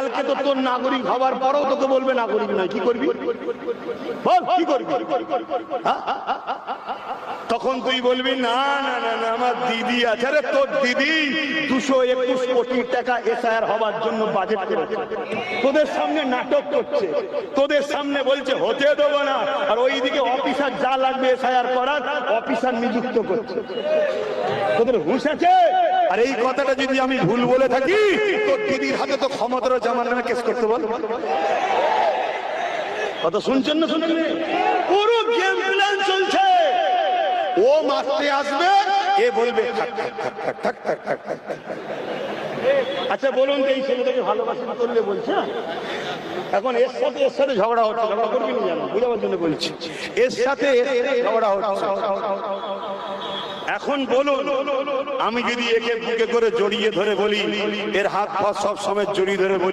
কালকে তো তোর নাগরিক হবার পরেও তোকে বলবে নাগরিক নয়, কি করবি বল, কি করবি? তখন তুই বলবি না না না না আমার দিদি আছে। আরে তোর দিদি 221 কোটি টাকা এসআইআর হবার জন্য বাজেট করেছে, তোদের সামনে নাটক করছে, তোদের সামনে বলছে হতে দেবো না, আর ওইদিকে অফিসার যা লাগবে এসআইআর করার অফিসার নিযুক্ত করছে। তোদের হুঁশ আছে? আর এই কথাটা যদি আমি ভুল বলে থাকি, তোর দিদির হাতে তো ক্ষমতার জামার নামে কেস করতে বল। কথা শুনছেন না শুনেন? পুরো গেম প্ল্যান চলছে। ও মারতে আসবে, এ বলবে থাক থাক থাক থাক থাক থাক থাক থাক। আচ্ছা বলুন তো এই ছেলেটাকে ভালোবাসি করলে বলছে, এখন এর সাথে ঝগড়া হচ্ছে, ঝগড়া করবি না জানো, বুঝাবার জন্য বলছি, এর সাথে ঝগড়া হচ্ছে। এখন বলুন, আমি যদি একে বুকে করে জড়িয়ে ধরে বলি, এর হাত পা সব সময় জড়িয়ে ধরে বলি